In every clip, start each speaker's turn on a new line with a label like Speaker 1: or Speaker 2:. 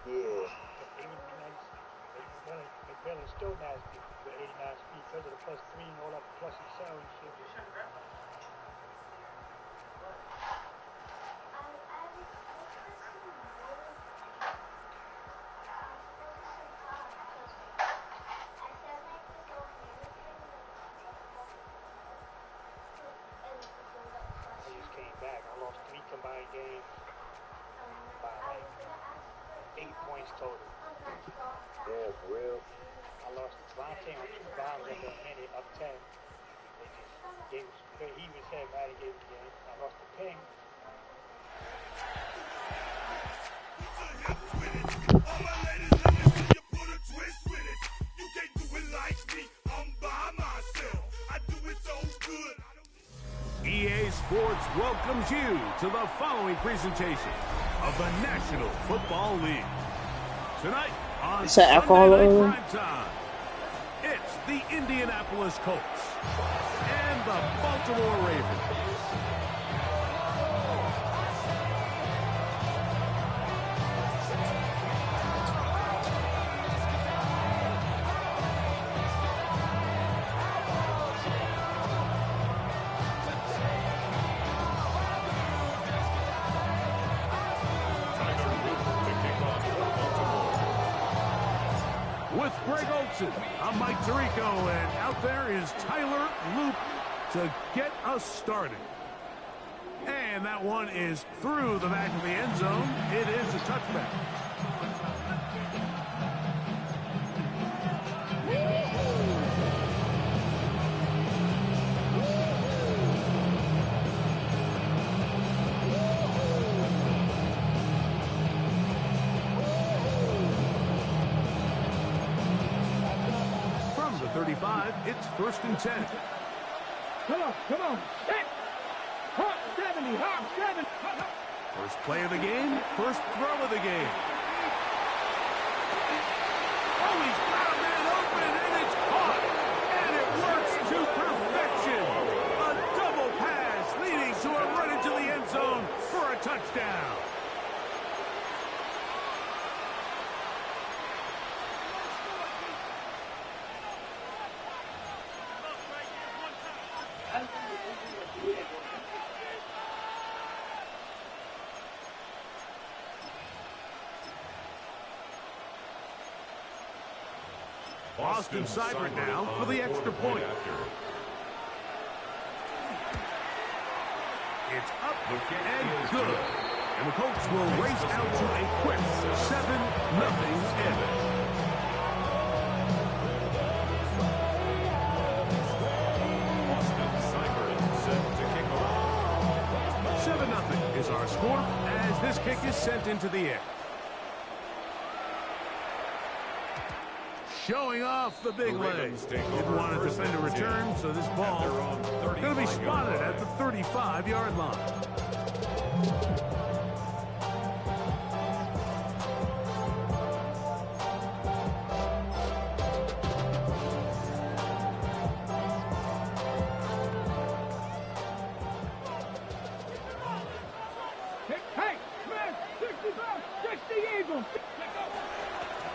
Speaker 1: Yeah.
Speaker 2: 89, McMillan's still nasty with 89 speed because of the +3 and all that plus excel and shit. I just came back. I lost 3 combined games by like 8 points total.
Speaker 1: Yeah, for real.
Speaker 2: I lost to Devontae on 2 bombs under a minute, up 10. They just gave us, he was head mad and gave me the game. I lost to Ping.
Speaker 3: All my ladies, let me see you put a twist with it. You can't do it like me. I'm by myself. I do it so good.
Speaker 4: EA Sports welcomes you to the following presentation of the National Football League. Tonight on Sunday Night Primetime, it's the Indianapolis Colts and the Baltimore Ravens. With Greg Olsen, I'm Mike Tirico, and out there is Tyler Loop to get us started. And that one is through the back of the end zone. It is a touchback. From the 35, it's 1st and 10.
Speaker 5: Come on. Hey! Hop 70.
Speaker 4: First play of the game, first throw of the game. Oh, he's got a man open, and it's caught. And it works to perfection. A double pass leading to a run into the end zone for a touchdown. Austin Seibert now for the extra point. It's up and good. And the Colts will race out to a quick 7-0 end. Is our score as this kick is sent into the air. Showing off the big legs. Didn't want to defend a return, so this ball going to be spotted at the 35-yard line.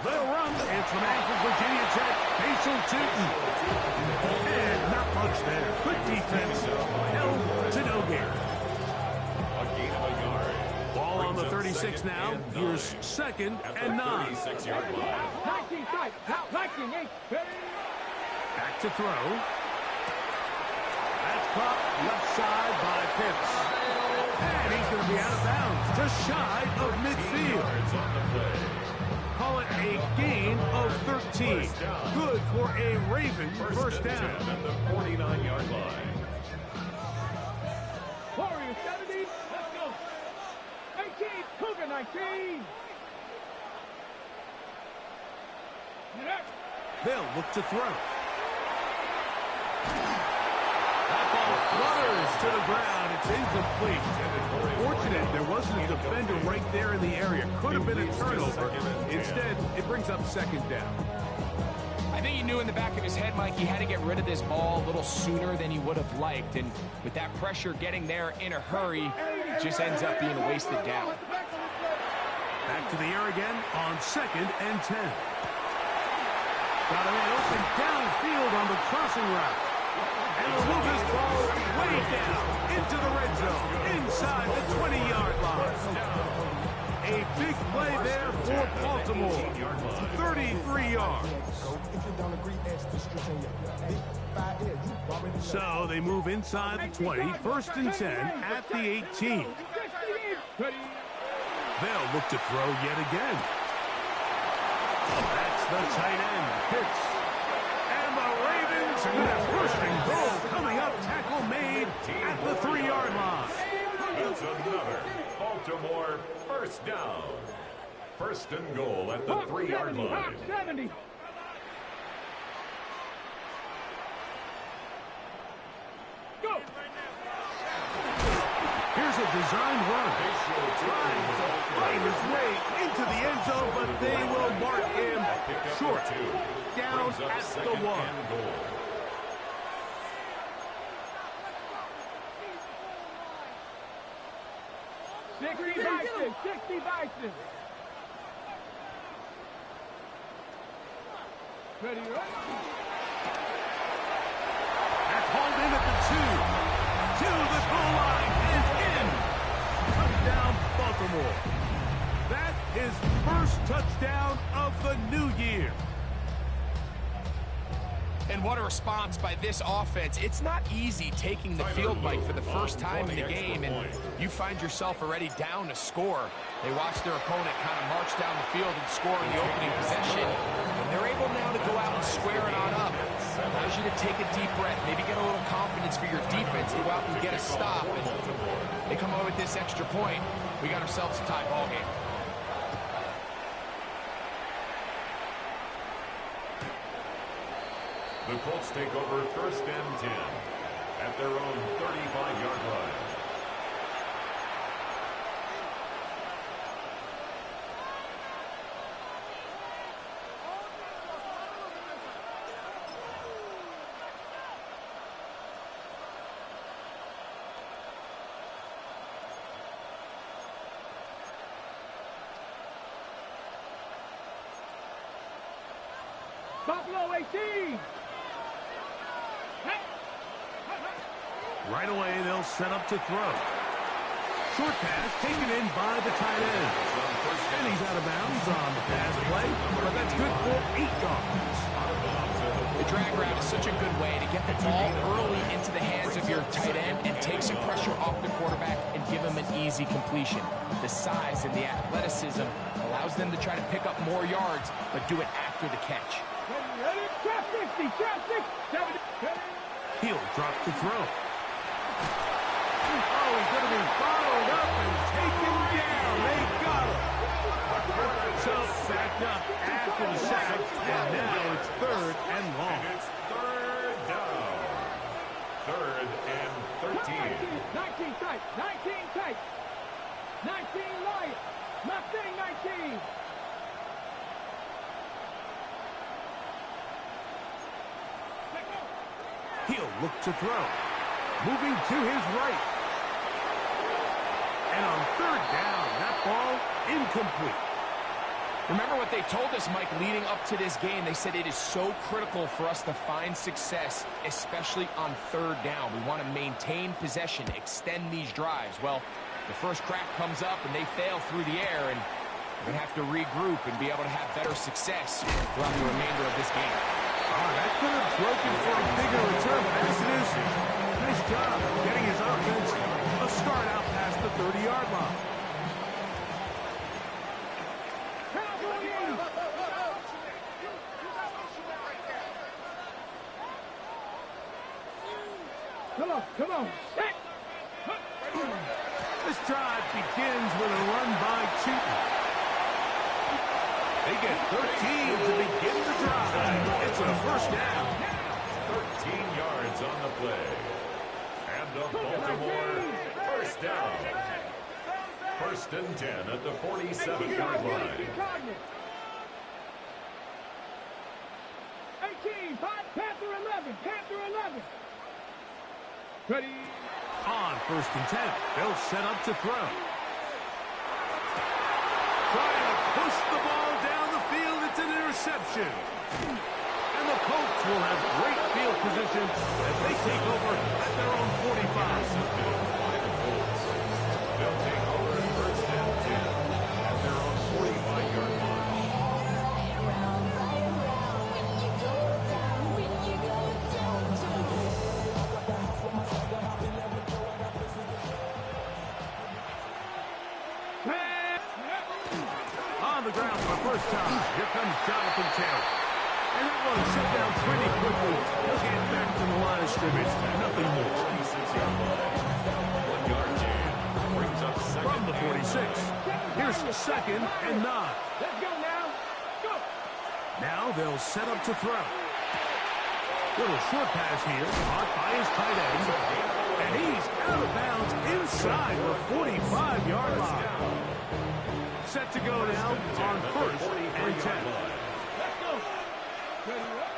Speaker 4: They'll run. It's the man from Virginia Tech, Facial Tootin. And not much there. Good defense. Held to no gain.
Speaker 6: A gain of a yard.
Speaker 4: Ball on the 36 now. Here's 2nd and 9.
Speaker 6: 36-yard line.
Speaker 4: Back to throw. That's caught left side by Pitts. And he's going to be out of bounds. Just shy of midfield.
Speaker 6: Yards on the play.
Speaker 4: Call it a gain of 13. Good for a Raven first down.
Speaker 6: At the 49-yard line.
Speaker 5: Warriors 70. Let's go. 19. Cougar 19.
Speaker 4: They'll look to throw. That ball flutters to the ground. It's incomplete. Fortunate there wasn't a defender right there in the area. Could have been a turnover. Instead, it brings up 2nd down.
Speaker 7: I think he knew in the back of his head, Mike, he had to get rid of this ball a little sooner than he would have liked. And with that pressure getting there in a hurry, it just ends up being a wasted down.
Speaker 4: Back to the air again on 2nd and 10. Got a man open downfield on the crossing route. And will move this ball way down into the red zone, inside the 20-yard line. A big play there for Baltimore. 33 yards. So they move inside the 20, 1st and 10 at the 18. They'll look to throw yet again. That's the tight end, Pitts. And the Ravens with 1st and goal coming up. Tackle made at the 3-yard line.
Speaker 6: That's another Baltimore 1st down. 1st and goal at the 3-yard line.
Speaker 5: 70. Go.
Speaker 4: Here's a designed run. Trying to find his way into the end zone, but they will mark him short. Down at the 1.
Speaker 5: 60 Bison. 60 Bison. Ready, right?
Speaker 4: That's hauled in at the 2. To the goal line and in. Touchdown, Baltimore. That is first touchdown of the new year.
Speaker 7: And what a response by this offense. It's not easy taking the field, Mike, for the first time in the game, and you find yourself already down to score. They watch their opponent kind of march down the field and score in the opening possession, and they're able now to go out and square it on up. Allows you to take a deep breath, maybe get a little confidence for your defense to go out and get a stop, and they come away with this extra point. We got ourselves a tie ball game.
Speaker 6: The Colts take over 1st and 10 at their own 35-yard line.
Speaker 5: Buffalo 18.
Speaker 4: Right away, they'll set up to throw. Short pass taken in by the tight end. And he's out of bounds on the pass play, but that's good for 8 yards.
Speaker 7: The drag route is such a good way to get the ball early into the hands of your tight end and take some pressure off the quarterback and give him an easy completion. The size and the athleticism allows them to try to pick up more yards, but do it after the catch.
Speaker 5: Ready, trap 60, trap 60, 70.
Speaker 4: He'll drop to throw. Oh, he's going to be followed up and taken down. They got him. So backed up after the sack, and now it's 3rd and long.
Speaker 6: And it's 3rd down. 3rd and 13.
Speaker 5: 19 tight, 19 tight. 19 Lions. Mustang 19.
Speaker 4: He'll look to throw. Moving to his right. And on 3rd down, that ball incomplete.
Speaker 7: Remember what they told us, Mike, leading up to this game. They said it is so critical for us to find success, especially on 3rd down. We want to maintain possession, extend these drives. Well, the first crack comes up and they fail through the air, and we're going to have to regroup and be able to have better success throughout the remainder of this game.
Speaker 4: Oh, that could have broken for a bigger return, but as it is, nice job getting his offense a start out past the 30-yard line.
Speaker 5: Come on.
Speaker 4: This drive begins with a run by Cheaton. They get 13 to begin the drive. It's a 1st down.
Speaker 6: 13 yards on the play. And the Baltimore 1st down. 1st and 10 at the 47-yard line.
Speaker 5: 18, Panther 11, Panther 11. Ready.
Speaker 4: On 1st and 10, they'll set up to throw. Trying formation. And the Colts will have great field position as they take over at their own 45.
Speaker 6: They'll take over at first and 10 at their own 45-yard line.
Speaker 4: On the ground for the first time. Here comes Jonathan Taylor. And that one shut down pretty quickly. He'll get back to the line of scrimmage. Nothing more.
Speaker 6: 26-yard line. 1-yard gain. Brings up second.
Speaker 4: From the 46. Here's second and 9.
Speaker 5: Let's go now. Go.
Speaker 4: Now they'll set up to throw. Little short pass here. Caught by his tight end. And he's out of bounds inside the 45-yard line. Set to go now on first and 10.
Speaker 5: Let's go. Ready up.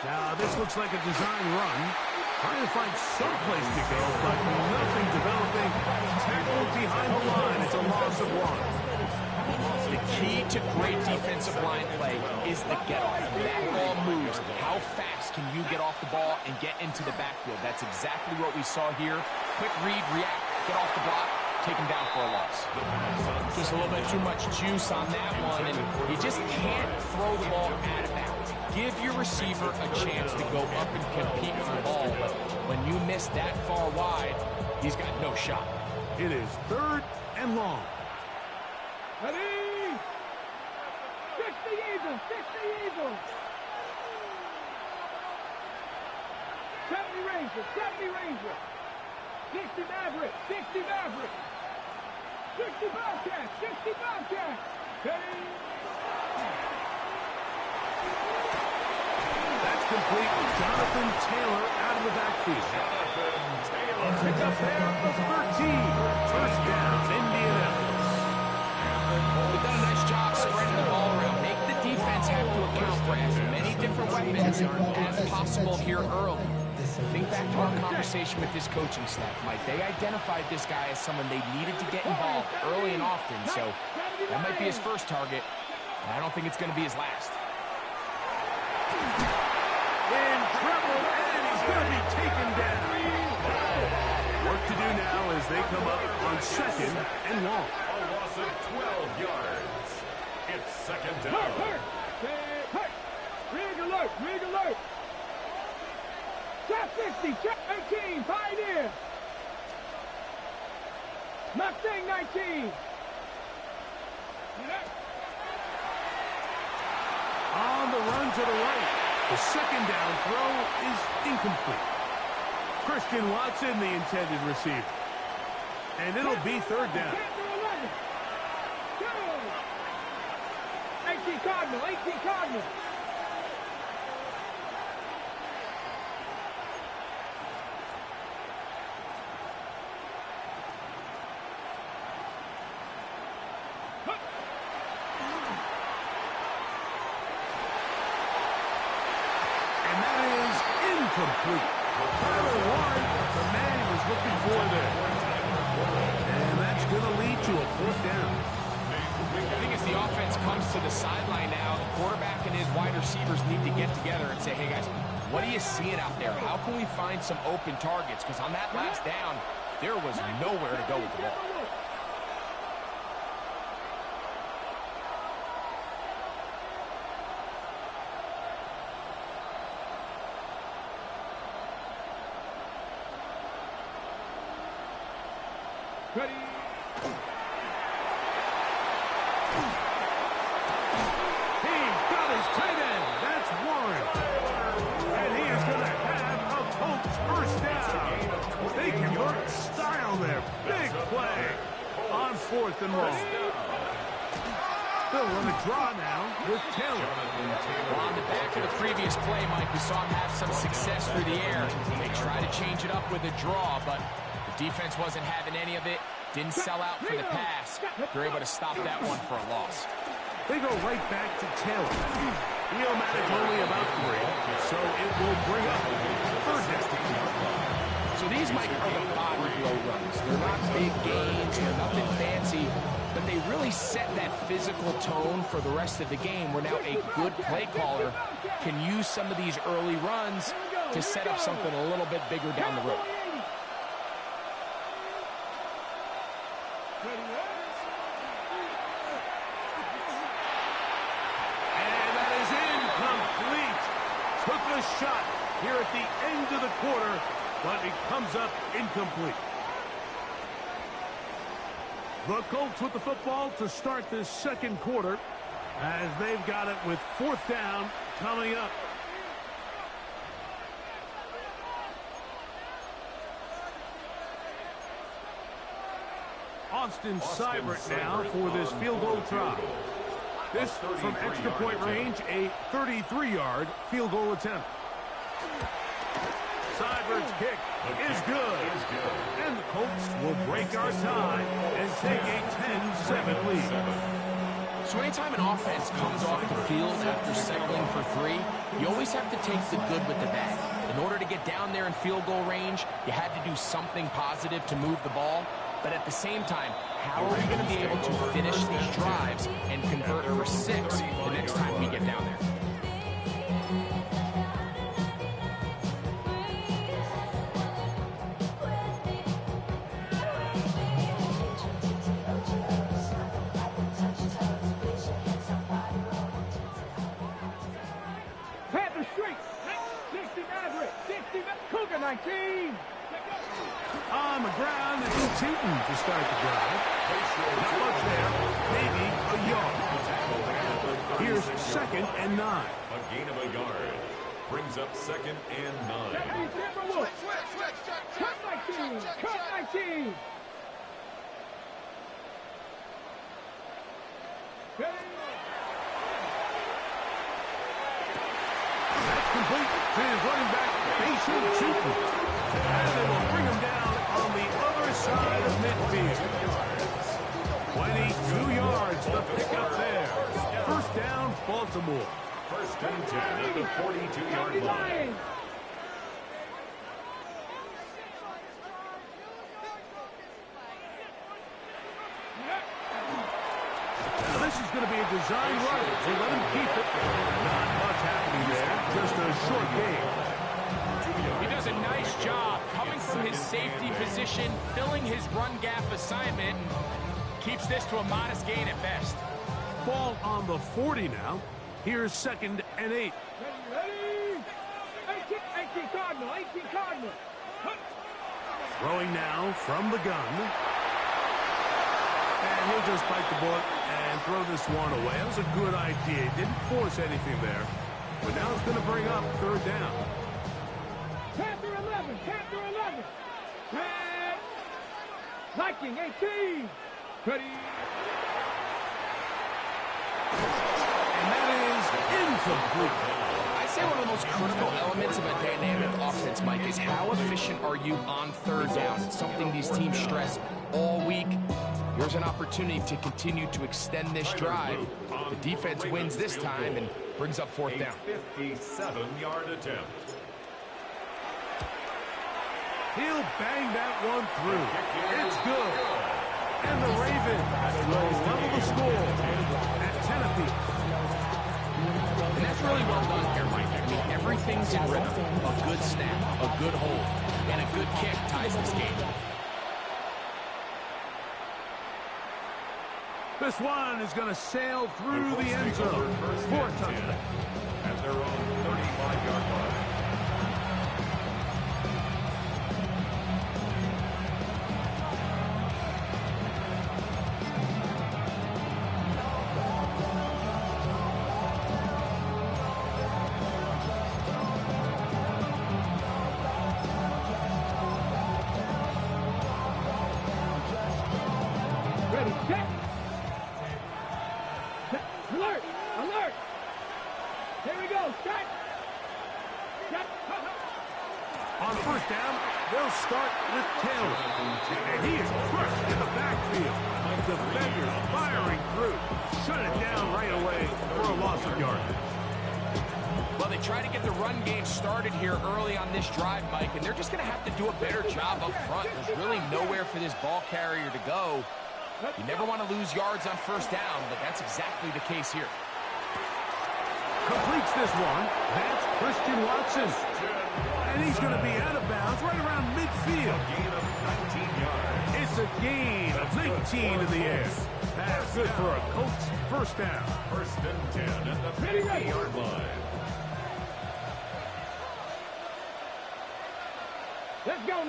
Speaker 4: Now this looks like a design run. Trying to find some place to go, but nothing developing. Tackled behind the line. It's a loss of 1.
Speaker 7: The key to great defensive line play is the get-off. When that ball moves, how fast can you get off the ball and get into the backfield? That's exactly what we saw here. Quick read, react, get off the block, take him down for a loss. Just a little bit too much juice on that one, and you just can't throw the ball out of bounds. Give your receiver a chance to go up and compete for the ball, but when you miss that far wide, he's got no shot.
Speaker 4: It is third and long.
Speaker 5: Ready. Fix the Eagles. Fix the Eagles. 70 Rangers. 70 Rangers. 60 Maverick. 60 Maverick. 60 Bobcats. 60 Bobcats. Ready.
Speaker 4: That's complete. Jonathan Taylor out of the backfield. He picks up there of 13. First down, Indianapolis.
Speaker 7: They've done a nice job spreading the ball around. Make the defense have to account for as many different weapons as possible here early. Think back to our conversation with this coaching staff, Mike. They identified this guy as someone they needed to get involved early and often, so that might be his first target. I don't think it's going to be his last.
Speaker 4: In trouble, and he's going to be taken down. Work to do now as they come up on second and long.
Speaker 6: A loss of 12 yards. It's second down.
Speaker 5: Hey! Rig alert! Rig alert! Check 50! Check 18! Pioneer! Mustang 19!
Speaker 4: On the run to the right. The second down throw is incomplete. Christian Watson, the intended receiver. And it'll be third down.
Speaker 5: 18 Cardinal! 18 Cardinal!
Speaker 4: Complete. Tyler Warren, the man he was looking for there. And that's going to lead to a fourth down.
Speaker 7: I think as the offense comes to the sideline now, the quarterback and his wide receivers need to get together and say, hey guys, what are you seeing out there? How can we find some open targets? Because on that last down, there was nowhere to go with the ball.
Speaker 5: Ready.
Speaker 4: He's got his tight end. That's Warren. And he is going to have a Colts first down. They convert style there. Big play on fourth and long. They'll run a draw now with Taylor.
Speaker 7: Well, on the back of the previous play, Mike, we saw him have some success through the air. They tried to change it up with a draw, but the defense wasn't having any of it. Didn't sell out for the pass. They're able to stop that one for a loss.
Speaker 4: They go right back to Taylor. Neomatic only about 3, so it will bring up third down.
Speaker 7: So these, Mike, are the body blow runs. They're not big gains. They're nothing fancy. but they really set that physical tone for the rest of the game, where now a good play caller can use some of these early runs to set up something a little bit bigger down the road.
Speaker 4: And that is incomplete. Took a shot here at the end of the quarter, but it comes up incomplete. The Colts with the football to start this second quarter, as they've got it with 4th down coming up. Austin Seibert now for this field goal try. This from extra point range, a 33-yard field goal attempt. Seibert's kick is good. And the Colts will break our tie and take a 10-7 lead.
Speaker 7: So anytime an offense comes off the field after settling for 3, you always have to take the good with the bad. In order to get down there in field goal range, you had to do something positive to move the ball. But at the same time, how are we going to be able to finish these drives and convert for 6 the next time we get down there?
Speaker 5: Panther straight. 60 Maverick. 60 Cougar 19.
Speaker 4: On the ground, it's Tootin to start the drive. Not much there, maybe a yard. Here's 2nd and 9.
Speaker 6: A gain of a yard. Brings up 2nd and 9.
Speaker 5: Cut 19. Cut 19.
Speaker 4: That's complete to his running back, Mason Tootin. And they will bring him down on the other side of midfield. 22 yards the pickup there. 1st down, Baltimore.
Speaker 6: 1st and 10 at the 42-yard line.
Speaker 4: Now this is going to be a design run. They let him keep it. Not much happening there. Just a short game.
Speaker 7: He does a nice job coming from his safety position, filling his run gap assignment, and keeps this to a modest gain at best.
Speaker 4: Ball on the 40 now. Here's 2nd and 8.
Speaker 5: Ready? 18 Cardinal. 18 Cardinal.
Speaker 4: Throwing now from the gun. And he'll just bite the bullet and throw this one away. That was a good idea. He didn't force anything there. But now it's going to bring up 3rd down.
Speaker 5: Panther 11. Panther 11. Viking 18. Ready?
Speaker 4: And that is incomplete.
Speaker 7: I'd say one of the most critical elements of a dynamic offense, Mike, is how efficient are you on 3rd down. It's something these teams stress all week. Here's an opportunity to continue to extend this drive. The defense wins this time and brings up 4th down.
Speaker 6: 57-yard attempt.
Speaker 4: He'll bang that one through. It's good. And the Ravens will level the score at 10 apiece.
Speaker 7: And that's really well done here, Mike. I mean, everything's in rhythm. A good snap, a good hold, and a good kick ties this game.
Speaker 4: This one is going to sail through the end zone for a touchdown.
Speaker 6: At their own 35-yard line.
Speaker 5: Ready? Set. Alert! Alert! Here we go. Set. Set.
Speaker 4: On 1st down, they'll start with Taylor. And he is crushed in the backfield. Defenders firing through. Shut it down right away for a loss of yardage.
Speaker 7: Well, they try to get the run game started here early on this drive, Mike, and they're just going to have to do a better job up front. There's really nowhere for this ball carrier to go. You never want to lose yards on first down, but that's exactly the case here.
Speaker 4: Completes this one. That's Christian Watson. And he's going to be out of bounds right around midfield.
Speaker 6: A gain of 19 yards.
Speaker 4: It's a gain of 19 in the air. That's good for a Colts first down.
Speaker 6: First and 10 at the 50-yard line.
Speaker 5: Let's go.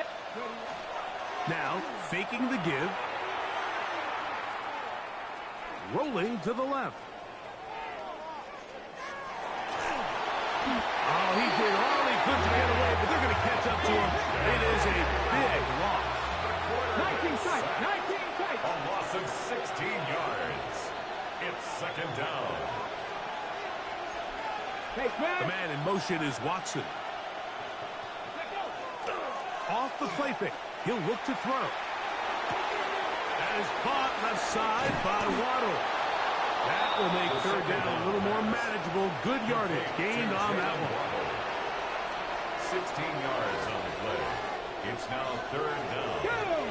Speaker 4: Now, faking the give. Rolling to the left. Oh, he did all he could to get away, but they're going to catch up to him. It is a big loss.
Speaker 5: 19 sight. 19 sight.
Speaker 6: A loss of 16 yards. It's second down.
Speaker 5: Hey,
Speaker 4: The man in motion is Watson. Off the play fake. He'll look to throw. That is caught left side by Waddle. That will make third down a little more manageable. Good yardage gained on that one.
Speaker 6: 16 yards on the play. It's now third down.
Speaker 5: Go.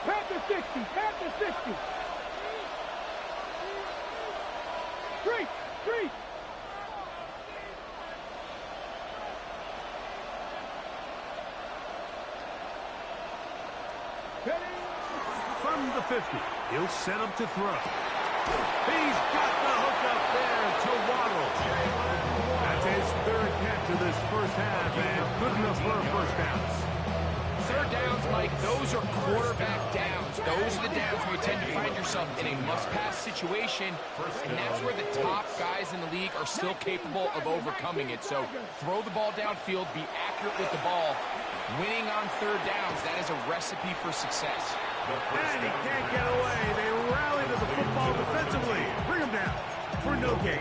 Speaker 5: Pat the 60. Pat the 60. Street. Street.
Speaker 4: From the 50, he'll set up to throw. He's got the hook up there to Waddle. That's his third catch of this first half, and good enough for a first down.
Speaker 7: Third downs, Mike, those are quarterback downs. Those are the downs where you tend to find yourself in a must-pass situation, and that's where the top guys in the league are still capable of overcoming it. So throw the ball downfield, be accurate with the ball. Winning on third downs, that is a recipe for success.
Speaker 4: And he can't get away. They rally to the football defensively. Bring him down for no gain.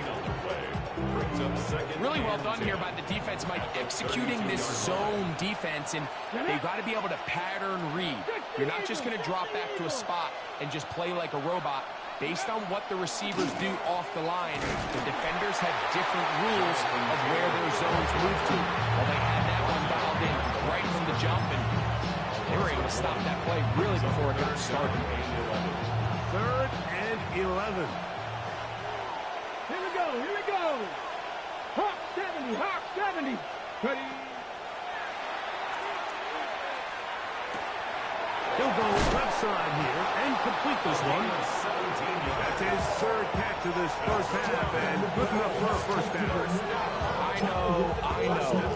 Speaker 7: Really well done here by the defense, Mike, executing this zone defense, and they've got to be able to pattern read. You're not just going to drop back to a spot and just play like a robot. Based on what the receivers do off the line, the defenders have different rules of where their zones move to. Well, they had that one dialed in right from the jump, and they were able to stop that play really before it got started.
Speaker 4: Third and 11.
Speaker 5: Here we go. Here we go. Hawk 70. Hawk 70. Ready.
Speaker 4: He'll go left side here and complete this one. That's his third catch of this first half, and good enough for a first down.
Speaker 7: I know,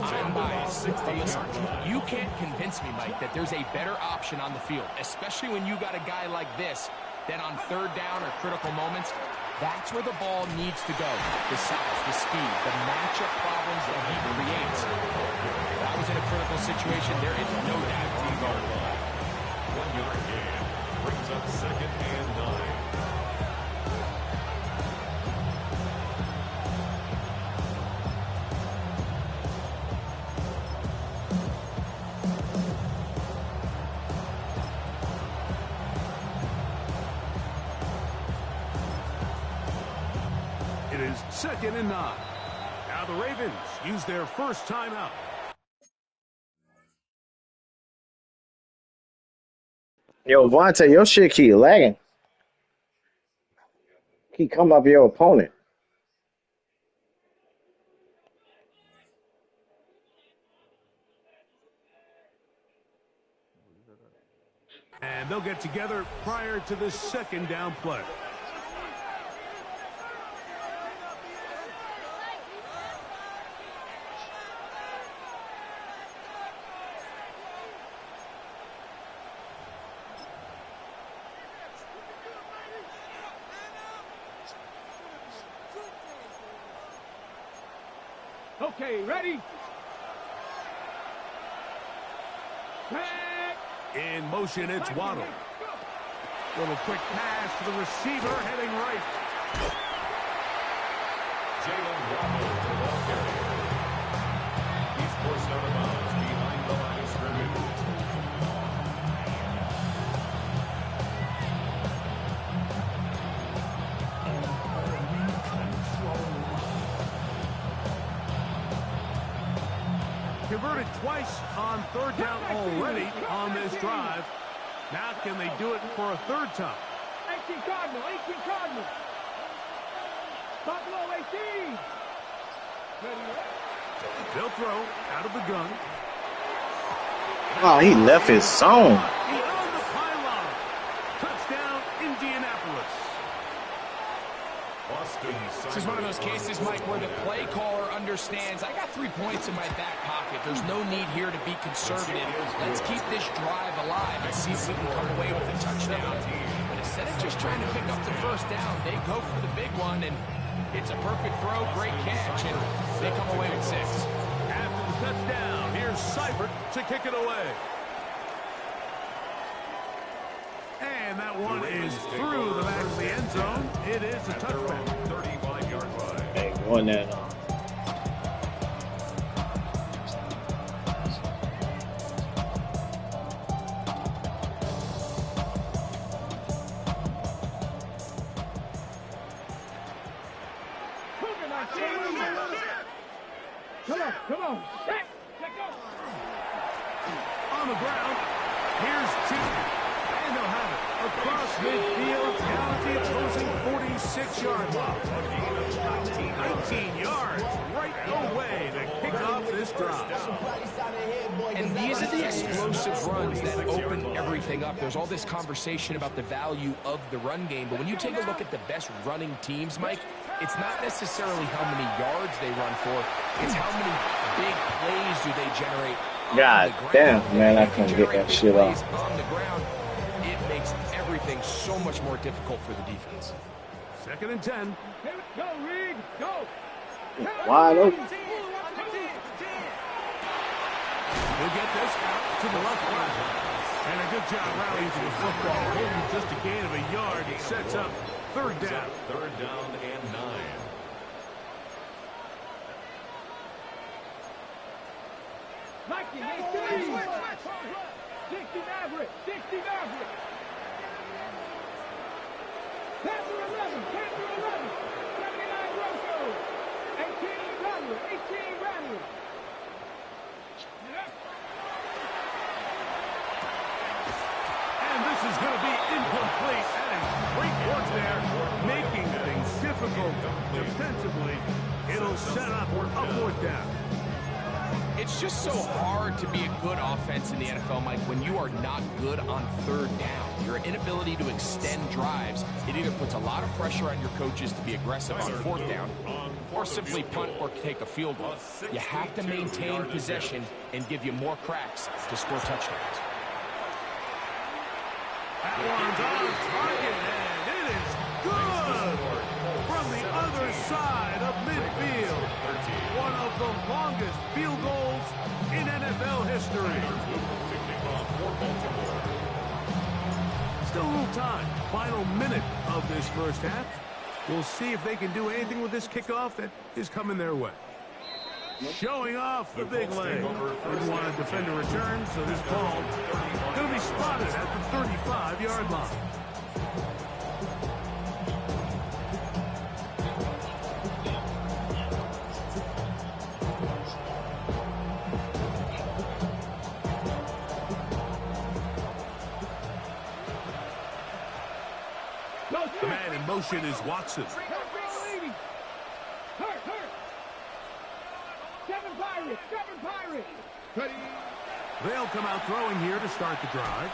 Speaker 7: I'm biased. But listen, you can't convince me, Mike, that there's a better option on the field, especially when you got a guy like this, that on third down or critical moments, that's where the ball needs to go. The size, the speed, the matchup problems that he creates. If I was in a critical situation, there is no doubt he guard line.
Speaker 6: 1 yard gain brings up second and 9.
Speaker 4: It is second and 9. Now the Ravens use their first timeout.
Speaker 1: Yo, Vontae, your shit keep lagging. Keep coming up your opponent.
Speaker 4: And they'll get together prior to the second down play.
Speaker 5: Okay, ready? Back.
Speaker 4: In motion, it's Waddle. Little quick pass to the receiver, heading right.
Speaker 6: Jalen Waddle, the ball carrier. He's forced out of bounds behind the line of scrimmage.
Speaker 4: Converted twice on third down already on this drive. Now can they do it for a third time?
Speaker 5: 18 Cardinal, 18 Cardinal. Buffalo 18.
Speaker 4: They'll throw out of the gun.
Speaker 1: Oh, he left his zone.
Speaker 4: Beyond the pylon. Touchdown, Indianapolis.
Speaker 7: This is one of those cases, Mike, where the play caller understands I got 3 points in my back pocket. There's no need here to be conservative. Let's keep this drive alive and see if we can come away with a touchdown. But instead of just trying to pick up the first down, they go for the big one, and it's a perfect throw, great catch, and they come away with 6.
Speaker 4: After the touchdown, here's Seibert to kick it away. And that one is through the back of the end zone. It is a touchback.
Speaker 6: 35-yard line.
Speaker 1: Hey, going there now.
Speaker 5: Come on. Check go.
Speaker 4: On the ground, here's two. And they'll have it. Across midfield, down the opposing 46-yard line. 19 yards right away to kick off this drive.
Speaker 7: And these are the explosive runs that open everything up. There's all this conversation about the value of the run game, but when you take a look at the best running teams, Mike, it's not necessarily how many yards they run for, it's how many big plays do they generate.
Speaker 1: God damn, man, I couldn't get that shit off.
Speaker 7: On the ground, it makes everything so much more difficult for the defense.
Speaker 4: 2nd and 10.
Speaker 5: Go, Reed. Go.
Speaker 1: Wide open.
Speaker 4: He'll get this out to the left side. And a good job rallying to the football. Holding just a gain of a yard. It sets up 3rd down.
Speaker 6: 3rd down and 9.
Speaker 5: Mikey, 18. 60 Maverick. 60 Maverick. Panther 11. Panther 11. 79 Rocco. 18 Rattler. 18 Rattler.
Speaker 4: And this is going to be incomplete. That is great work there, making things difficult defensively. It'll set up a 4th down.
Speaker 7: It's just so hard to be a good offense in the NFL, Mike, when you are not good on 3rd down. Your inability to extend drives, it either puts a lot of pressure on your coaches to be aggressive on 4th down or simply punt or take a field goal. You have to maintain possession and give you more cracks to score touchdowns.
Speaker 4: That one's on target, and it is good from the other side of midfield. One of the longest field goals in NFL history. Still a little time. Final minute of this first half. We'll see if they can do anything with this kickoff that is coming their way. Showing off the big leg. Didn't want to defend a return, so this ball going to be spotted at the 35-yard line. The man in motion is Watson.
Speaker 5: Seven Pirates.
Speaker 4: They'll come out throwing here to start the drive.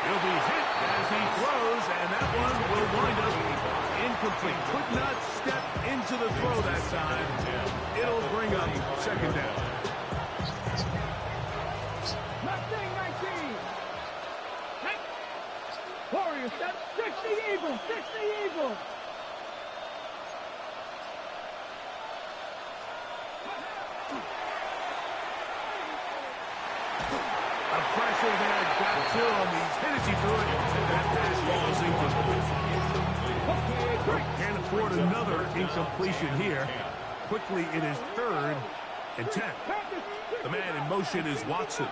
Speaker 4: He'll be hit as he throws, and that one will wind up incomplete. Could not step into the throw that time. It'll bring up 2nd down.
Speaker 5: 19. Warriors, 60 Eagles. 60 Eagles.
Speaker 4: Pressure there got to him. He's hit as he threw it. That pass ball is incomplete. Can't afford another incompletion here. Quickly, it is 3rd and 10. The man in motion is Watson.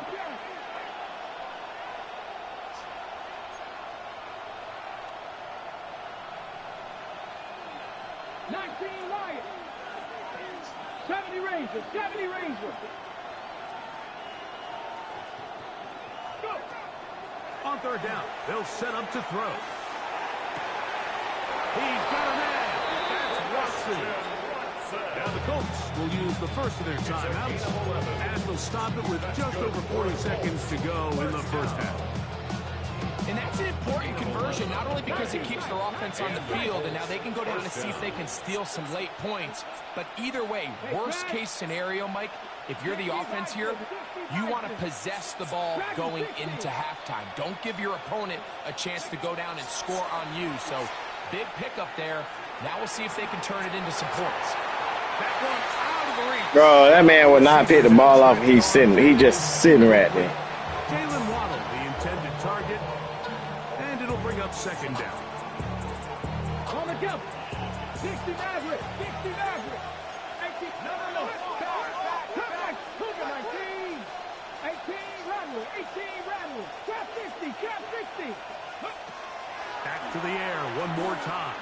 Speaker 5: Lions. 70 Rangers. 70 Rangers.
Speaker 4: On third down, they'll set up to throw. He's got a man. That's Watson. Now the Colts will use the first of their timeouts as they'll stop it with just over 40 seconds to go in the first half.
Speaker 7: And that's an important conversion, not only because it keeps their offense on the field, and now they can go down and see if they can steal some late points. But either way, worst case scenario, Mike, if you're the offense here, you want to possess the ball going into halftime. Don't give your opponent a chance to go down and score on you. So big pickup there. Now we'll see if they can turn it into some points.
Speaker 4: That one out of the reach.
Speaker 1: Bro, that man will not pick the ball off. He's sitting. He just sitting right there.
Speaker 4: Jalen Waddle, the intended target, and it'll bring up second down.
Speaker 5: On the jump. 60 Maverick. 60 Maverick. 18. No. Come back. Cougar 19. 18 Rattle. 18 Rattle. Trap 60. Trap 60.
Speaker 4: Back to the air one more time.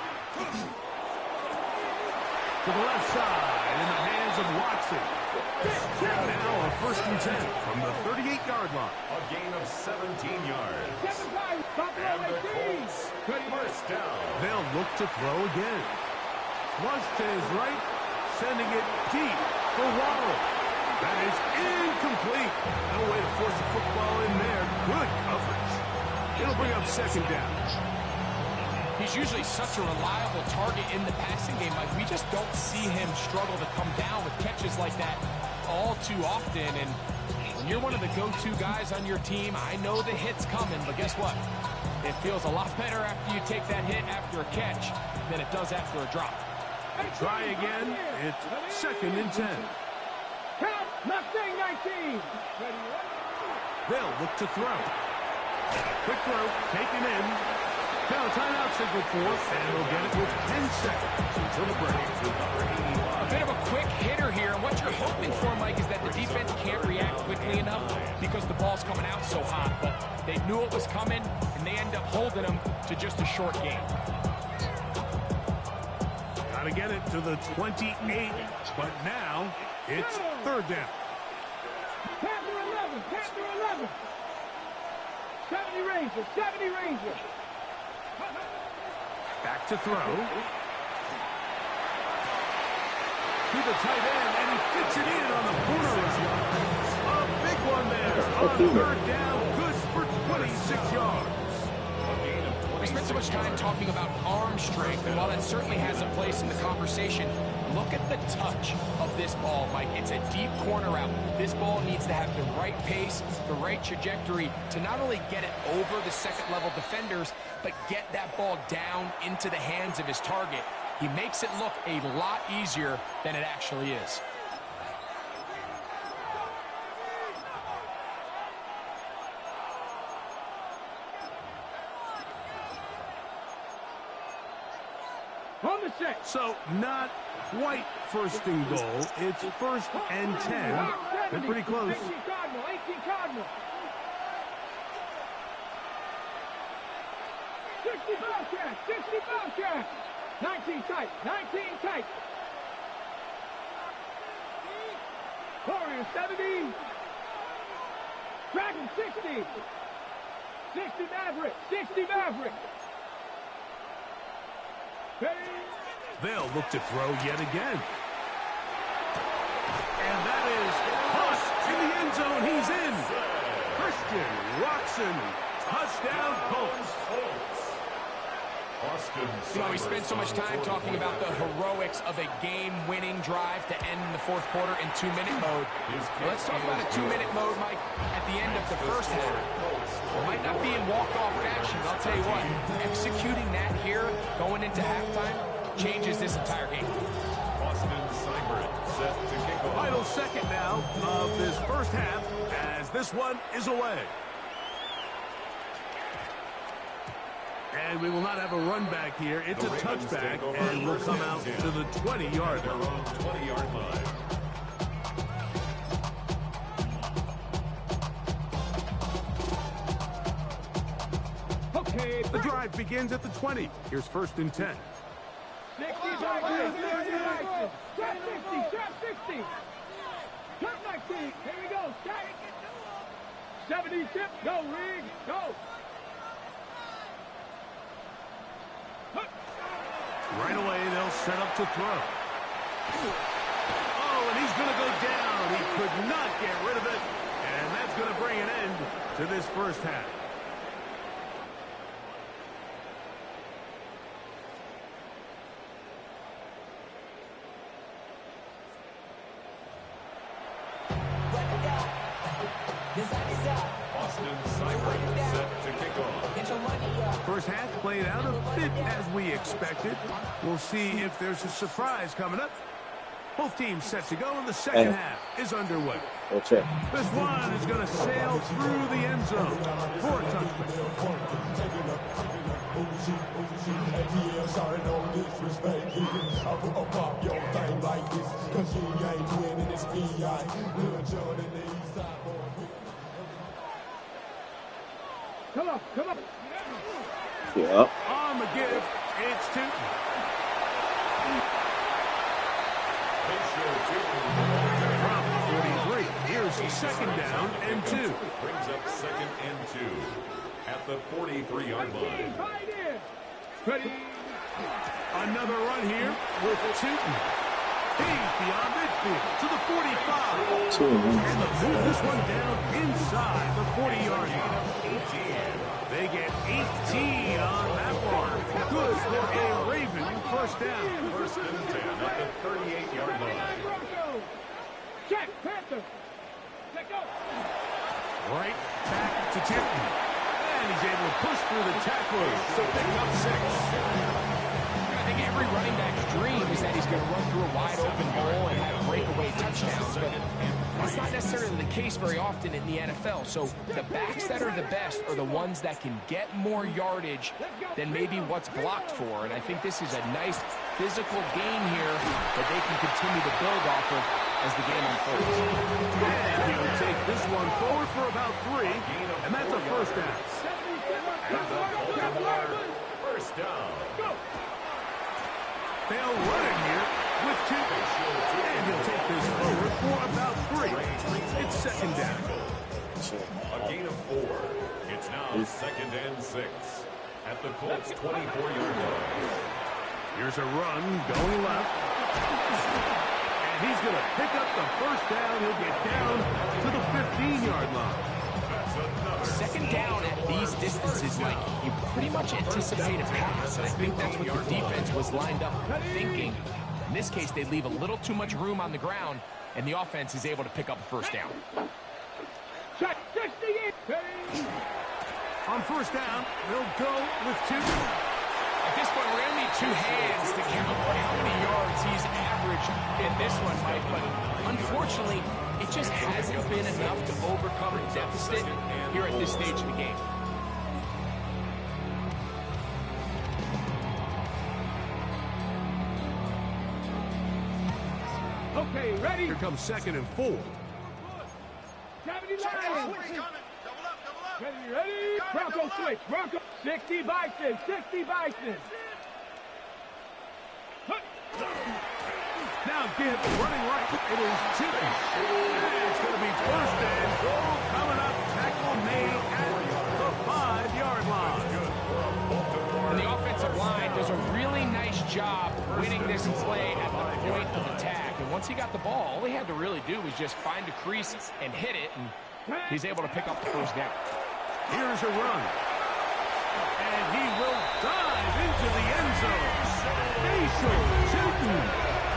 Speaker 4: To the left side in the hands of Watson. Now a 1st and 10 from the 38-yard line.
Speaker 6: A gain of 17 yards.
Speaker 5: 7 times.
Speaker 6: And the Colts, first down.
Speaker 4: They'll look to throw again. Flush to his right, sending it deep for Waddle. That is incomplete. No way to force the football in there. Good coverage. It'll bring up second down.
Speaker 7: He's usually such a reliable target in the passing game. Like, we just don't see him struggle to come down with catches like that all too often. And when you're one of the go-to guys on your team, I know the hit's coming, but guess what? It feels a lot better after you take that hit after a catch than it does after a drop.
Speaker 4: Try again. It's 2nd and 10.
Speaker 5: Count. Mustang 19.
Speaker 4: They'll look to throw. Quick throw, taken in. Now a timeout signal for, and they'll get it with 10 seconds until the break.
Speaker 7: A bit of a quick hitter here, and what you're hoping for, Mike, is that the defense can't react quickly enough because the ball's coming out so hot. But they knew it was coming, and they end up holding them to just a short game.
Speaker 4: Got to get it to the 28, but now it's 3rd down.
Speaker 5: Panther 11. Panther 11. 70 Ranger. 70 Ranger.
Speaker 4: Back to throw. To the tight end, and he fits it in on the corner route. A big one there on 3rd down. Good for 26 yards.
Speaker 7: We spent so much time talking about arm strength, and while that certainly has a place in the conversation, look at the touch of this ball, Mike. It's a deep corner route. This ball needs to have the right pace, the right trajectory to not only get it over the second-level defenders, but get that ball down into the hands of his target. He makes it look a lot easier than it actually is.
Speaker 5: On the set.
Speaker 4: So not quite 1st and goal. It's 1st and 10. They're pretty close.
Speaker 5: 18 Cardinal. 18 Cardinal. 60 Bobcat. 60 Bobcat. 19 tight. 19 tight. Warrior 70. Dragon 60. 60 Maverick. 60 Maverick.
Speaker 4: They'll look to throw yet again. And that is Huss in the end zone. He's in. Christian Watson. Touchdown Colts.
Speaker 7: You know, we spent so much time talking about the heroics of a game-winning drive to end the 4th quarter in 2-minute mode. Well, let's talk about a 2-minute mode, Mike, at the end of the first half. It might not be in walk-off fashion, but I'll tell you what, executing that here, going into halftime, changes this entire game.
Speaker 6: Austin Seibert set to kick off.
Speaker 4: Final second now of this first half as this one is away. And we will not have a run back here. It's a touchback, and we'll come out to the 20-yard line.
Speaker 6: 20-yard line.
Speaker 5: Okay.
Speaker 4: The drive begins at the 20. Here's 1st and 10.
Speaker 5: 60 Trap 60. Trap 60. Trap 19. Here we go. 70 tip. Go, Rig. Go.
Speaker 4: Right away, they'll set up to throw. Oh, and he's going to go down. He could not get rid of it. And that's going to bring an end to this first half.
Speaker 6: Austin Seibert set to kick off.
Speaker 4: First half played out a bit as we expected. We'll see if there's a surprise coming up. Both teams set to go, and the second half is underway.
Speaker 1: That's it.
Speaker 4: This one is going to sail through the end zone for a touchdown.
Speaker 5: Come on, come on.
Speaker 1: Yeah.
Speaker 4: On the give, it's Tootin. From 43, here's the second down and 2.
Speaker 6: Brings up second and 2 at the 43-yard line.
Speaker 5: Ready.
Speaker 4: Another run here with Tootin. He's beyond midfield to the 45. And they'll move this one down inside the 40-yard line. They get 18 on that one. Good for a Raven first down.
Speaker 6: First and 10 at the 38-yard line.
Speaker 5: Check, Panther. Let go.
Speaker 4: Right back to Tootin. And he's able to push through the tacklers to pick up 6.
Speaker 7: I think every running back's dream is that he's going to run through a wide open hole and have breakaway touchdowns, but that's not necessarily the case very often in the NFL. So the backs that are the best are the ones that can get more yardage than maybe what's blocked for. And I think this is a nice physical gain here that they can continue to build off of as the game unfolds.
Speaker 4: And he'll take this one forward for about 3, and that's a first down.
Speaker 6: First down.
Speaker 4: They'll run it here with Tootin. And he'll take this forward for about 3. It's second down.
Speaker 6: A gain of 4. It's now second and 6 at the Colts 24-yard line.
Speaker 4: Here's a run going left. And he's going to pick up the first down. He'll get down to the 15-yard line.
Speaker 7: Second down at these distances, Mike, you pretty much anticipate a pass, and I think that's what the defense was lined up thinking. In this case, they leave a little too much room on the ground, and the offense is able to pick up a first down.
Speaker 5: Check, 68.
Speaker 4: On first down, they'll go with 2.
Speaker 7: At this point, we're going to need 2 hands to count how many yards he's averaged in this one, Mike, but unfortunately, it just hasn't been enough to overcome the deficit here at this stage of the game.
Speaker 5: Okay, ready?
Speaker 4: Here comes second and 4.
Speaker 5: 70 Lions. Ready, ready? Bronco switch. Bronco. 60 Bison. 60 Bison.
Speaker 4: Now give running right. It is Tootin. And it's going to be first and goal coming up. Tackle made at the 5-yard line.
Speaker 7: And the offensive line does a really nice job winning this play at the point of attack. And once he got the ball, all he had to really do was just find a crease and hit it, and he's able to pick up the first down.
Speaker 4: Here's a run. And he will dive into the end zone. Facial Tootin.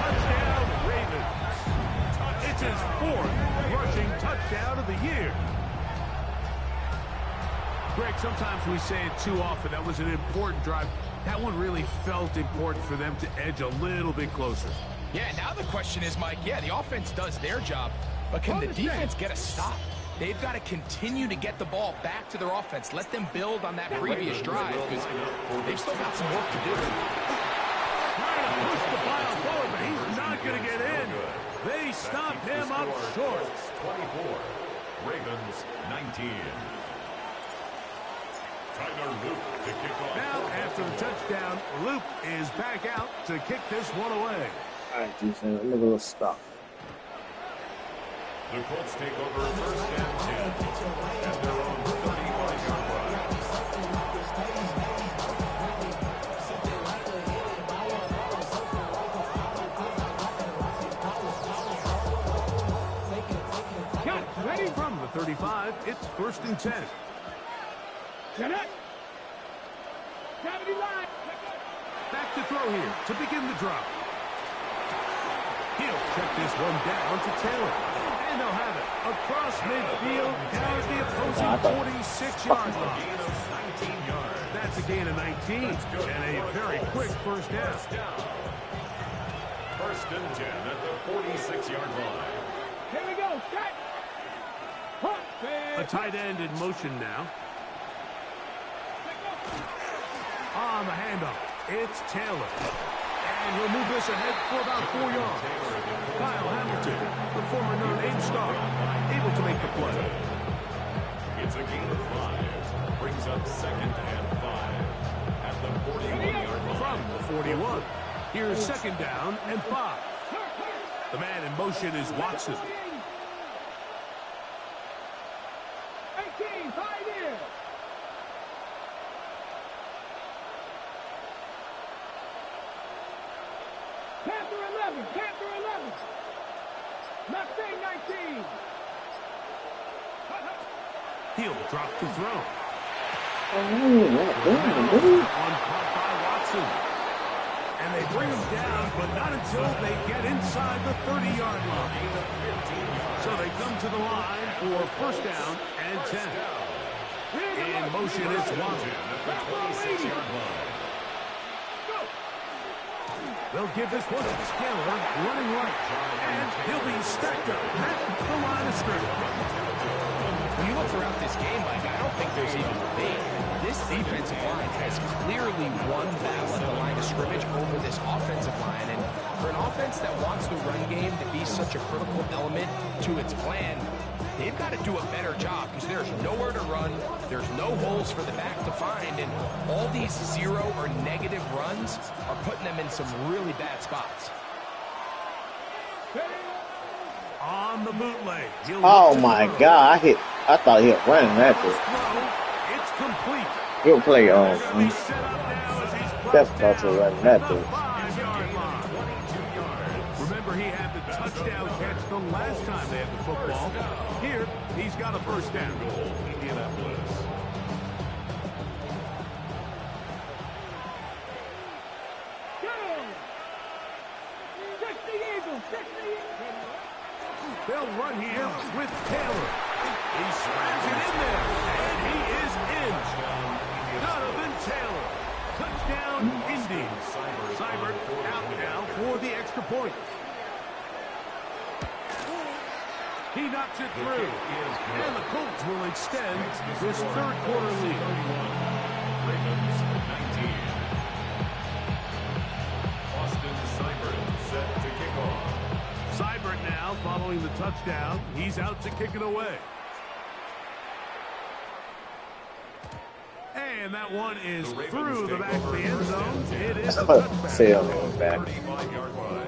Speaker 4: Touchdown, Ravens. It's his 4th rushing touchdown of the year. Greg, sometimes we say it too often. That was an important drive. That one really felt important for them to edge a little bit closer.
Speaker 7: Yeah, now the question is, Mike, the offense does their job, but can the defense get a stop? They've got to continue to get the ball back to their offense. Let them build on that previous drive, because they've still got some work to do.
Speaker 4: Trying to push the pile forward, but he's not going to get in. They stop him up short.
Speaker 6: 24. Ravens 19. Tyler Loop to kick off.
Speaker 4: Now, after the touchdown, Loop is back out to kick this one away.
Speaker 1: All right, defense. I'm going to stop.
Speaker 6: The Colts take over first and 10 at their own 35-yard line.
Speaker 4: 35, it's 1st and 10.
Speaker 5: Get it. Gravity line.
Speaker 4: Back to throw here to begin the drop. He'll check this one down to Taylor. And they'll have it across midfield down at the opposing 46-yard line.
Speaker 6: Gain of 19 yards.
Speaker 4: That's a gain of 19 and a very quick first down.
Speaker 6: 1st and 10 at the 46-yard line.
Speaker 5: Here we go. Set.
Speaker 4: A tight end in motion now. On the handoff, it's Taylor. And he'll move this ahead for about 4 yards. Kyle Hamilton, the former Notre Dame star, able to make the play.
Speaker 6: It's a gain of 5. Brings up 2nd and 5 at the 41-yard line.
Speaker 4: From the 41, here's 2nd down and 5. The man in motion is Watson.
Speaker 5: 18, 5 here. Panther 11, Panther 11. Mustang 19.
Speaker 4: He'll drop to throw.
Speaker 8: Oh, what doing, dude?
Speaker 4: On caught by Watson. And they bring him down, but not until they get inside the 30-yard line. So they come to the line for 1st down and 10. In motion, it's Watson.
Speaker 6: At the 26-yard line.
Speaker 4: They'll give this one to Taylor, running right. And he'll be stacked up at the line of scrimmage.
Speaker 7: When you look throughout this game, Mike, I don't think there's even debate. This defensive line has clearly won the battle at the line of scrimmage over this offensive line. And for an offense that wants the run game to be such a critical element to its plan, they've got to do a better job because there's nowhere to run. There's no holes for the back to find. And all these 0 or negative runs are putting them in some really bad spots.
Speaker 4: On the bootleg.
Speaker 8: Oh my God! I thought he was running that.
Speaker 4: It's complete.
Speaker 8: He'll play on.
Speaker 4: He's set up now as he's
Speaker 8: That's about to run that dude.
Speaker 4: 5-yard line. Remember, he had the touchdown catch the last time they had the football. Here, he's got a 1st down.
Speaker 6: Indianapolis.
Speaker 5: Get him. 60 Eagles, 60 Eagles.
Speaker 4: They'll run here with Taylor. He slams it in there, and he is in. Donovan Taylor. Touchdown, Indy. Seibert out now for the extra point. He knocks it through. And the Colts will extend this 3rd quarter lead.
Speaker 6: Ravens 19. Austin Seibert set to kick off.
Speaker 4: Seibert now following the touchdown. He's out to kick it away. And that one is through the back of the end zone. It is a touchback.
Speaker 8: Sail goes back.
Speaker 6: 35-yard line.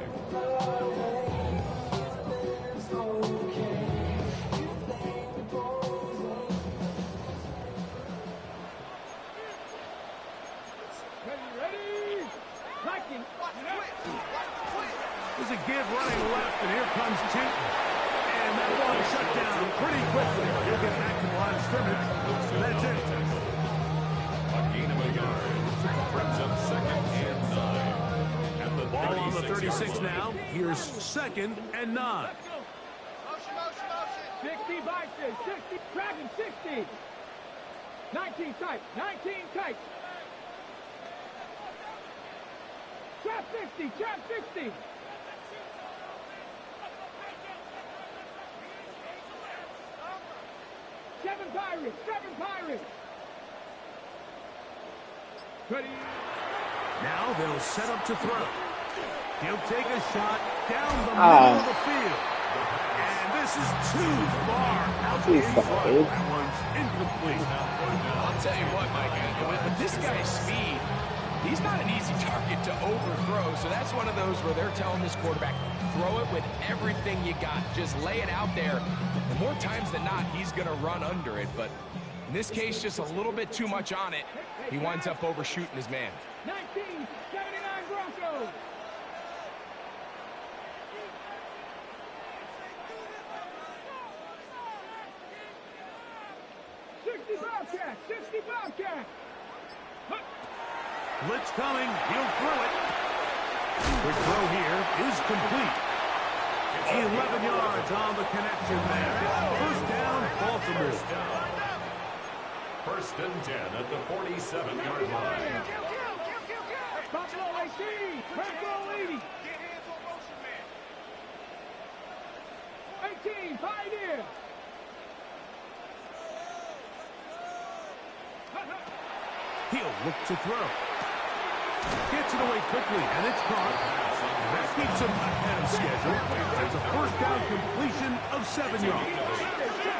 Speaker 5: Ready? Liking.
Speaker 4: There's a give running left, and here comes Chinton. And that one shut down pretty quickly. He'll get back to the line of scrimmage. That's it.
Speaker 6: A gain of a yard. Brings up 2nd and 9. At the
Speaker 4: Ball on the
Speaker 6: 36
Speaker 4: now. Here's 2nd and 9.
Speaker 5: 60 Vikings, 60, Dragon 60. 19 tight, 19 tight. Trap 60, trap 60. Seven Pirates. Ready.
Speaker 4: Now they'll set up to throw. He'll take a shot down the middle of the field. And this is too far out in front. That one's incomplete.
Speaker 7: I'll tell you what, Mike, with this guy's speed, he's not an easy target to overthrow. So that's one of those where they're telling this quarterback, throw it with everything you got. Just lay it out there. And more times than not, he's going to run under it. But in this case, just a little bit too much on it. He winds up overshooting his man.
Speaker 5: 1979 Broncos. Bobcat.
Speaker 4: Blitz coming. He'll throw it. The throw here is complete. 11 yards on the connection there. First down, Baltimore.
Speaker 6: First and 10 at the 47-yard line.
Speaker 5: Buffalo AC. Buffalo 80. 18. Pioneer.
Speaker 4: He'll look to throw. Gets it away quickly, and it's caught. That keeps him ahead of schedule. That's a first down completion of 7 yards.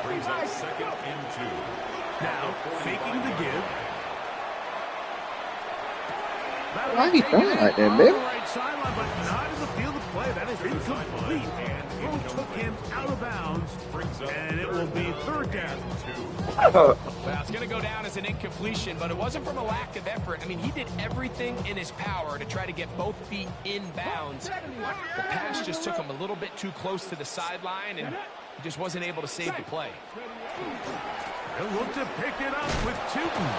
Speaker 6: Brings up second and 2.
Speaker 4: Now, faking the give.
Speaker 8: Why he throwing like that, baby?
Speaker 4: Right sideline, but not in the field of play. That is incomplete. And throw took him out of bounds, and it will be third down.
Speaker 7: Well, it's going to go down as an incompletion, but it wasn't from a lack of effort. I mean, he did everything in his power to try to get both feet in bounds. The pass just took him a little bit too close to the sideline, and he just wasn't able to save the play.
Speaker 4: He'll look to pick it up with Tootin.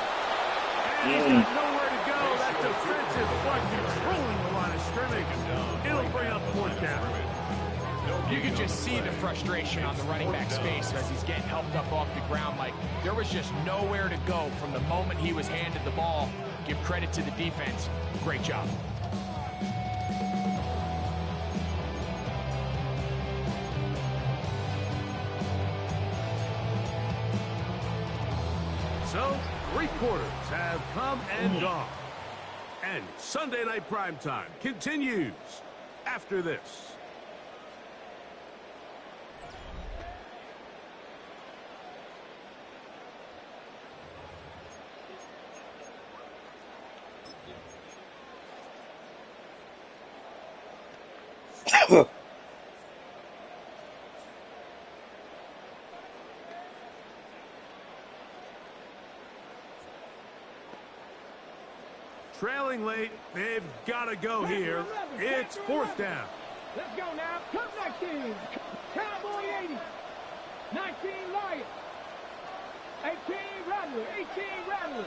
Speaker 4: And he's got nowhere to go. That defensive front controlling the line of scrimmage. It'll bring up fourth down.
Speaker 7: You can just see the frustration on the running back's face as he's getting helped up off the ground. Like, there was just nowhere to go from the moment he was handed the ball. Give credit to the defense. Great job.
Speaker 4: So, 3 quarters have come and gone. And Sunday Night Primetime continues after this. Trailing late, they've got to go here. It's fourth down.
Speaker 5: Let's go now. Come 19. Cowboy 80. 19 Lion. 18 Rattler. 18 Rattler.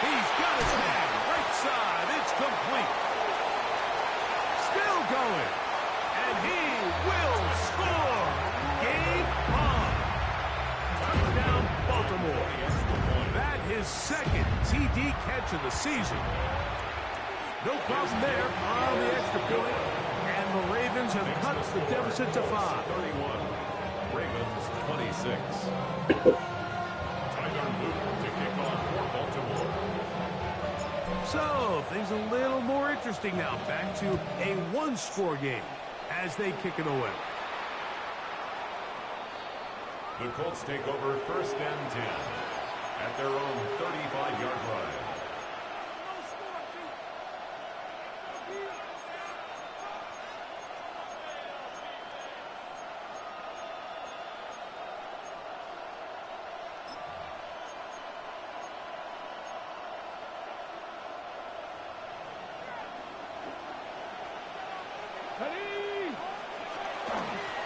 Speaker 4: He's got his man. Right side. It's complete. Still going. And he will score. Game on. Touchdown, Baltimore. That his second TD catch of the season. No problem there on the extra point. And the Ravens have cut the deficit to 5.
Speaker 6: 31. Ravens 26. Tyler Luke to kick off for Baltimore.
Speaker 4: So, things a little more interesting now. Back to a one-score game as they kick it away.
Speaker 6: The Colts take over first and 10 at their own 35-yard line.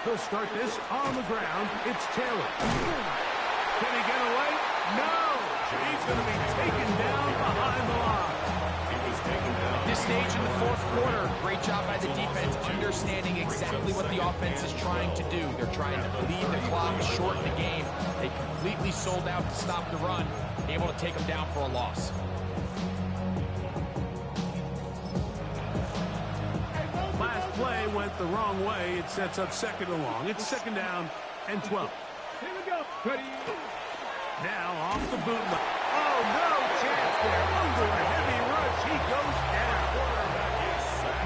Speaker 4: He'll start this on the ground. It's Taylor. Can he get away? No! He's going to be taken down behind the line.
Speaker 6: He was taken down.
Speaker 7: At this stage in the fourth quarter, great job by the defense, understanding exactly what the offense is trying to do. They're trying to bleed the clock, shorten the game. They completely sold out to stop the run, able to take them down for a loss.
Speaker 4: Last play went the wrong way. It sets up second and long. It's second down and 12.
Speaker 5: Here we go. Ready.
Speaker 4: Now off the boot. Oh, no chance there. Under a heavy rush. He goes down.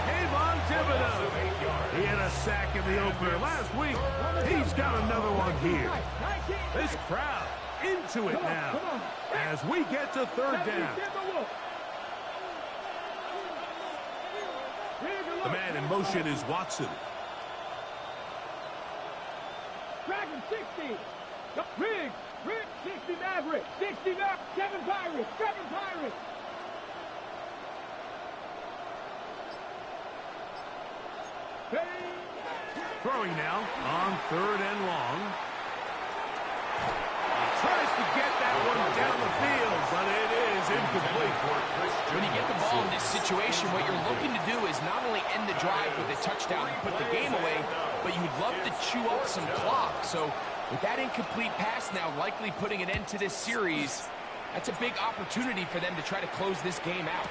Speaker 4: Kayvon Thibodeaux. He had a sack in the opener last week. He's got another one here. This crowd into it now as we get to third down. The man in motion is Watson.
Speaker 5: Dragon 60. Riggs. Riggs 60 Maverick. 60 Maverick. 7 Pirates. 7 Pirates. Hey.
Speaker 4: Throwing now on 3rd and long. Tries to get that one down the field, but it is incomplete.
Speaker 7: When you get the ball in this situation, what you're looking to do is not only end the drive with a touchdown and put the game away, but you'd love to chew up some clock. So with that incomplete pass now likely putting an end to this series, that's a big opportunity for them to try to close this game out.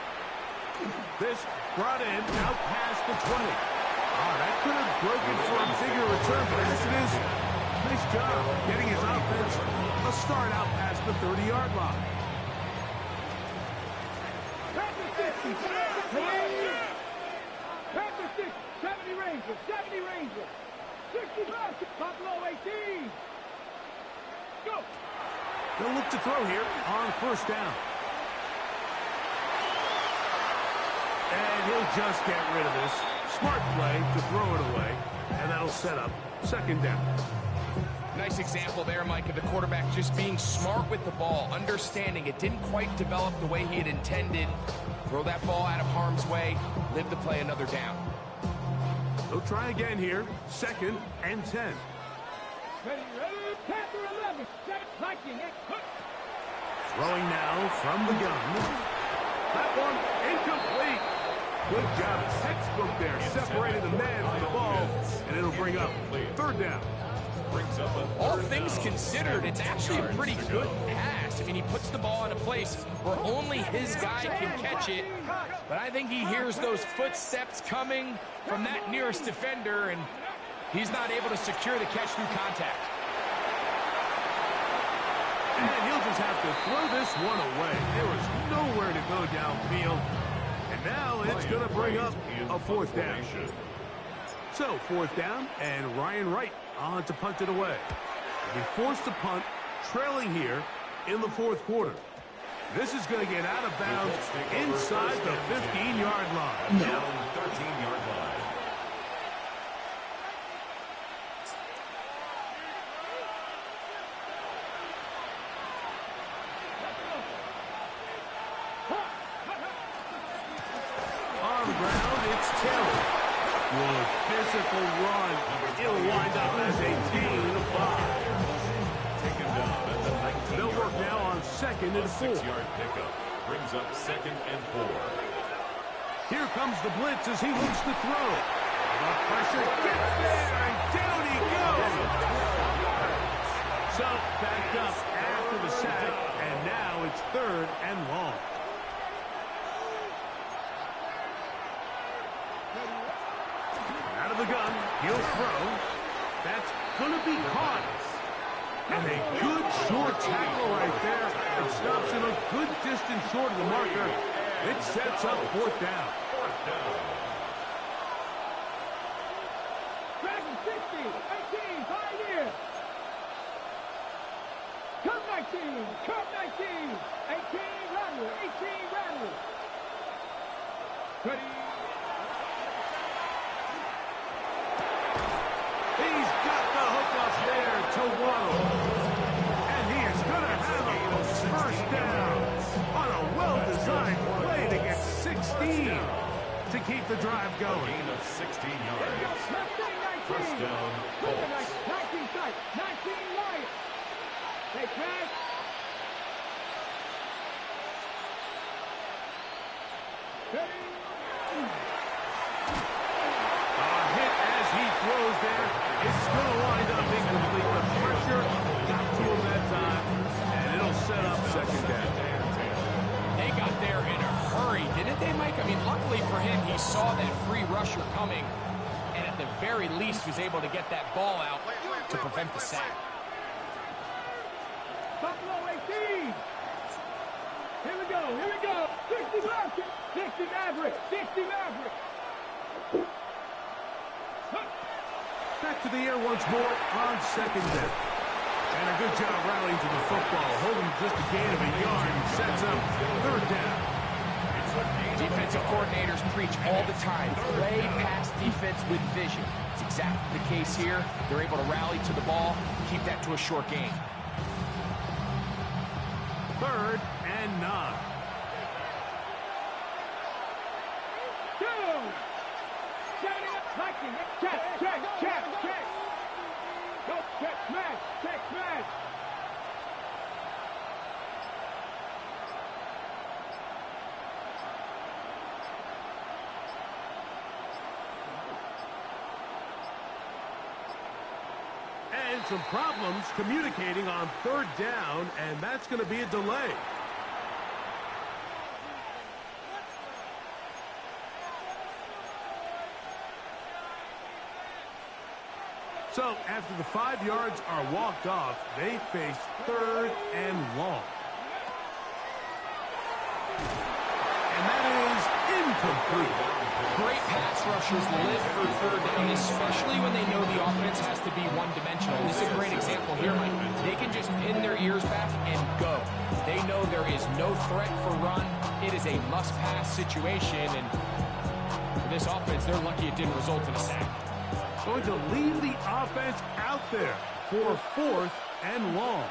Speaker 4: This brought in out past the 20. Oh, that could have broken for a bigger return, but as it is, nice job getting his offense a start out past the 30-yard line.
Speaker 5: Panther 6, 70 Rangers, 70 Rangers. 65, Buffalo 18. Go.
Speaker 4: They'll look to throw here on 1st down. And he'll just get rid of this. Smart play to throw it away, and that'll set up 2nd down.
Speaker 7: Nice example there, Mike, of the quarterback just being smart with the ball, understanding it didn't quite develop the way he had intended. Throw that ball out of harm's way, live to play another down.
Speaker 4: They'll try again here, 2nd and 10.
Speaker 5: Ready, Panther 11, 7, Viking,
Speaker 4: Throwing now from the gun. That one incomplete. Good job, textbook there, separated the man from the ball, and it'll bring up 3rd down.
Speaker 7: All things considered, it's actually a pretty good pass. I mean, he puts the ball in a place where only his guy can catch it. But I think he hears those footsteps coming from that nearest defender, and he's not able to secure the catch through contact.
Speaker 4: And he'll just have to throw this one away. There was nowhere to go downfield. And now it's going to bring up a 4th down. So 4th down, and Ryan Wright on to punt it away. He'll be forced to punt, trailing here in the 4th quarter. This is going to get out of bounds inside the 15-yard line.
Speaker 6: Down 13-yard line.
Speaker 4: On the ground, it's Taylor. Good physical run. It'll wind up as a gain of 5.
Speaker 6: Taken down at the 19.
Speaker 4: They'll work now on 2nd and 4.
Speaker 6: 6-yard pickup brings up 2nd and 4.
Speaker 4: Here comes the blitz as he looks to throw. The pressure gets there, and down he goes. So backed up after the sack, and now it's 3rd and long. Out of the gun, he'll throw. That's going to be caught. And a good short tackle right there. It stops him a good distance short of the marker. It sets up 4th down.
Speaker 6: 4th down.
Speaker 5: Dragon 60, 18, Pioneer. Come 19, come 19. 18, Rattler, 18, Rattler. Ready.
Speaker 4: He's got the hook up there to Waddle. And he is going to have a 1st down on a well-designed play to get 16 to keep the drive going.
Speaker 6: Gain of 16 yards. 1st down, Colts.
Speaker 5: 19 sight, 19 Lions. They pass. Ready.
Speaker 4: A hit as he throws there. It's going to wind up incomplete. The pressure got to him that time, and it'll set up 2nd down.
Speaker 7: They got there in a hurry, didn't they, Mike? I mean, luckily for him, he saw that free rusher coming, and at the very least was able to get that ball out to prevent the sack.
Speaker 5: Buffalo 18. Here we go, here we go. 60 Maverick, 60 Maverick, 60 Maverick.
Speaker 4: Back to the air once more on 2nd down. And a good job rallying to the football, holding just a gain of a yard and sets up 3rd down.
Speaker 7: Defensive coordinators preach all the time, play pass defense with vision. It's exactly the case here. They're able to rally to the ball, keep that to a short gain.
Speaker 4: 3rd and 9.
Speaker 5: Two. Setting up Check. Go, check, smash.
Speaker 4: And some problems communicating on third down, and that's going to be a delay. So after the 5 yards are walked off, they face third and long. And that is incomplete.
Speaker 7: Great pass rushers live for third down, especially when they know the offense has to be one-dimensional. This is a great example here, Mike. They can just pin their ears back and go. They know there is no threat for run. It is a must-pass situation, and for this offense, they're lucky it didn't result in a sack.
Speaker 4: Going to leave the offense out there for fourth and long.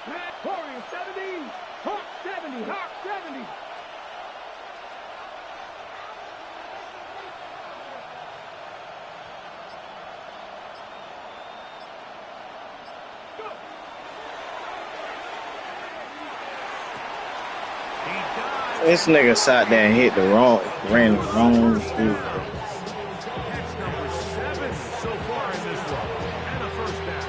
Speaker 5: Matt Corey, 70. Hawk 70. Hawk 70.
Speaker 8: This nigga sat there and hit the wrong, ran the wrong dude.
Speaker 4: That's number 7 so far in this one. And a first down.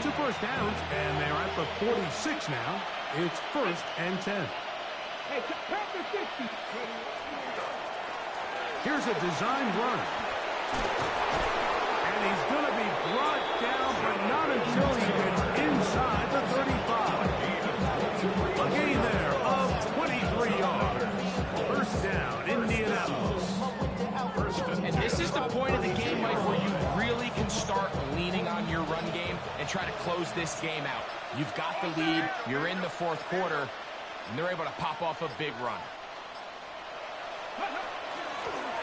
Speaker 4: Two first downs, and they're at the 46 now. It's first and 10.
Speaker 5: Hey, count the 60.
Speaker 4: Here's a design run. And he's going to be brought down, but not until he gets inside the 35. A gain there of 23 yards. First down, Indianapolis.
Speaker 7: And this is the point of the game, Mike, where you really can start leaning on your run game and try to close this game out. You've got the lead, you're in the fourth quarter, and they're able to pop off a big run.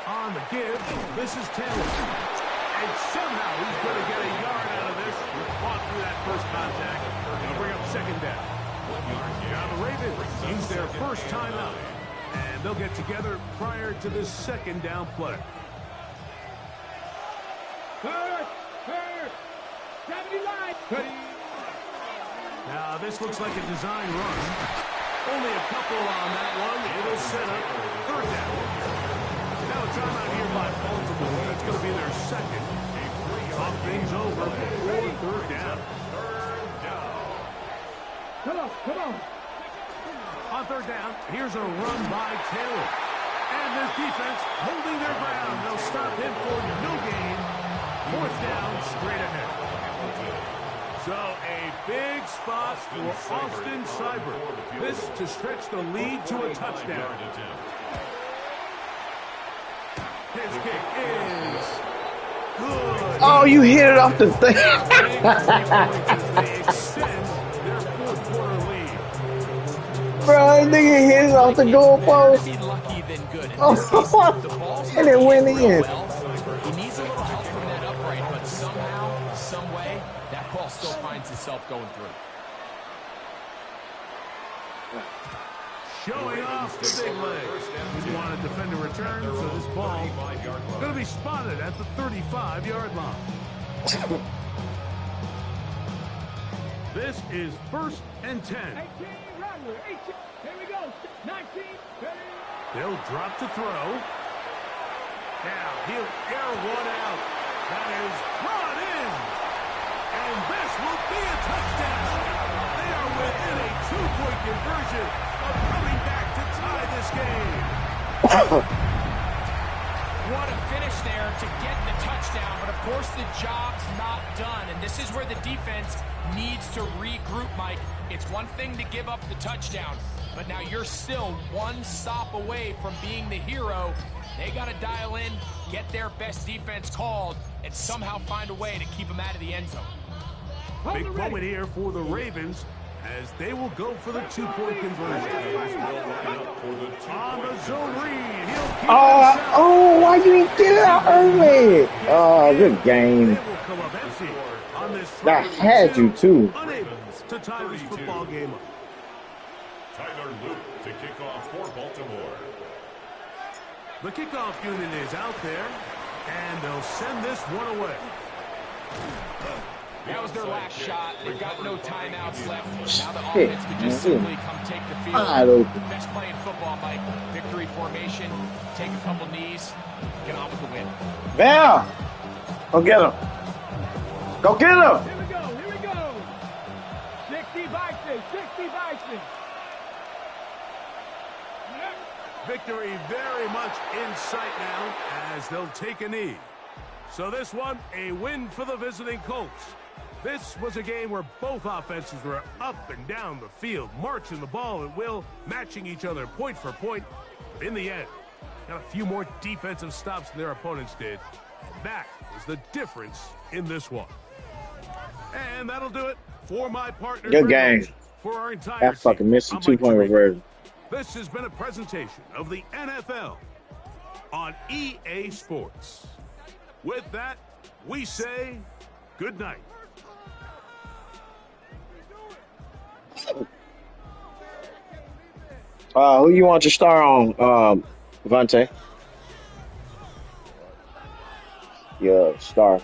Speaker 4: On the give, this is Taylor. And somehow he's going to get a yard out of this. Fought through that first contact. They'll bring up second down. Now the Ravens use their first timeout. And they'll get together prior to this second down play.
Speaker 5: Third. 70 line.
Speaker 4: Now this looks like a design run. Only a couple on that one. It'll set up third down. Now a timeout here by Baltimore. That's going to be their second. Talk things over before third down.
Speaker 5: Come on.
Speaker 4: On third down, here's a run by Taylor. And this defense holding their ground. They'll stop him for no gain. Fourth down, straight ahead. So a big spot for Austin Seibert. This to stretch the lead to a touchdown. His kick is good.
Speaker 8: Oh, you hit it off the thing.
Speaker 4: They extend their fourth quarter lead.
Speaker 8: Bro, nigga hit it off the goalpost.
Speaker 7: Be lucky than good.
Speaker 8: Oh, and it went in.
Speaker 7: He needs a little help from that upright, but somehow, some way, that ball still finds itself going through.
Speaker 4: Showing off the big leg. Didn't want to defend a return, so this ball going to be spotted at the 35-yard line. This is first and 10.
Speaker 5: 18, Rattler, 18. Here we go. 19, 30.
Speaker 4: They'll drop to throw. Now he'll air one out. That is brought in. And this will be a touchdown. They are within a 2-point conversion of coming back to tie this game.
Speaker 7: What a finish there to get the touchdown, but of course the job's not done, and this is where the defense needs to regroup, Mike. It's one thing to give up the touchdown, but now you're still one stop away from being the hero. They got to dial in, get their best defense called, and somehow find a way to keep them out of the end zone.
Speaker 4: Big moment here for the Ravens as they will go for the 2-point conversion. On the zone read, he'll keep
Speaker 8: why you didn't get it out early? Oh, good game. I had you too.
Speaker 4: Unable to tie this football game up.
Speaker 6: Tyler Luke to kick off for Baltimore.
Speaker 4: The kickoff unit is out there, and they'll send this one away.
Speaker 7: That was their last shot. They've got no timeouts left. Now the offense can just simply come take the field. Best play in football, Mike. Victory formation, take a couple knees, get on with the win.
Speaker 8: Bam! Go get him. Go get him.
Speaker 5: Here we go. Here we go. 60 Bison. 60 Bison.
Speaker 4: Victory very much in sight now as they'll take a knee. So this one, a win for the visiting Colts. This was a game where both offenses were up and down the field, marching the ball at will, matching each other point for point. But in the end, got a few more defensive stops than their opponents did. That was the difference in this one. And that'll do it for my partner.
Speaker 8: Good game.
Speaker 4: For our entire
Speaker 8: That fucking missed a 2-point reversion.
Speaker 4: This has been a presentation of the NFL on EA Sports. With that, we say good night.
Speaker 8: Who you want your star on, Vontae? Your star.